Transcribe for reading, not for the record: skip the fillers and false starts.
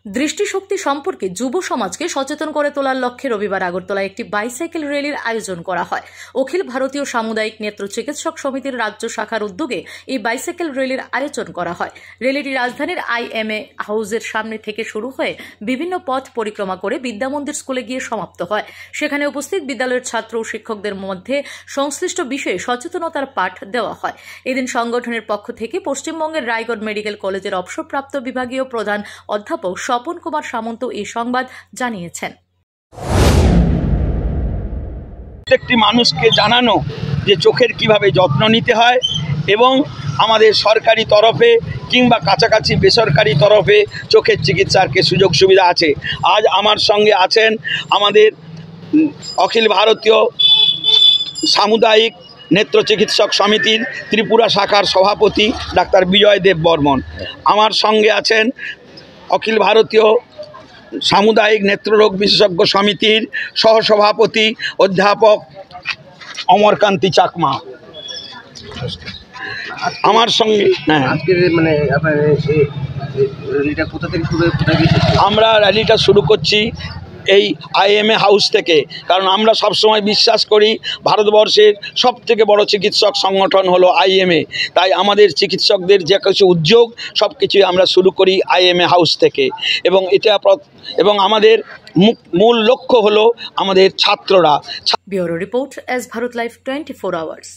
দৃষ্টিশক্তি সম্পর্কে যুব সমাজকে সচেতন করে তোলার লক্ষ্যে রবিবার আগরতলায় একটি বাইসাইকেল র্যালির আয়োজন করা হয়। অখিল ভারতীয় সামুদায়িক নেত্র চিকিৎসক সমিতির রাজ্য শাখার উদ্যোগে এই বাইসাইকেল র্যালির আয়োজন করা হয়। র্যালিটি রাজধানীর IMA হাউসের সামনে থেকে শুরু হয়ে বিভিন্ন পথ পরিক্রমা করে বিদ্যামন্দির স্কুলে গিয়ে সমাপ্ত হয়। সেখানে উপস্থিত বিদ্যালয়ের ছাত্র ও শিক্ষকদের মধ্যে সংশ্লিষ্ট বিষয়ে সচেতনতার পাঠ দেওয়া হয়। এদিন সংগঠনের পক্ষ থেকে পশ্চিমবঙ্গের রায়গড় মেডিকেল কলেজের অবসরপ্রাপ্ত বিভাগীয় প্রধান অধ্যাপক স্বপন কুমার সামন্ত এই সংবাদ জানিয়েছেন। প্রত্যেকটি মানুষকে জানানো যে চোখের কিভাবে যত্ন নিতে হয় এবং আমাদের সরকারি তরফে কিংবা কাছাকাছি বেসরকারি তরফে চোখের চিকিৎসার কি সুযোগ সুবিধা আছে। আজ আমার সঙ্গে আছেন আমাদের অখিল ভারতীয় সামুদায়িক নেত্র চিকিৎসক সমিতির ত্রিপুরা শাখার সভাপতি ডাক্তার বিজয় দেব বর্মন। আমার সঙ্গে আছেন অখিল ভারতীয় সামুদায়িক নেত্ররোগ বিশেষজ্ঞ সমিতির সহসভাপতি অধ্যাপক অমরকান্তি চাকমা। আমার সঙ্গে আমরা র্যালিটা শুরু করছি এই IMA হাউস থেকে, কারণ আমরা সবসময় বিশ্বাস করি ভারতবর্ষের সবথেকে বড় চিকিৎসক সংগঠন হলো IMA। তাই আমাদের চিকিৎসকদের যে কিছু উদ্যোগ সব কিছুই আমরা শুরু করি IMA হাউস থেকে, এবং আমাদের মূল লক্ষ্য হলো আমাদের ছাত্ররা। Bureau report, S Bharat live 24 hours.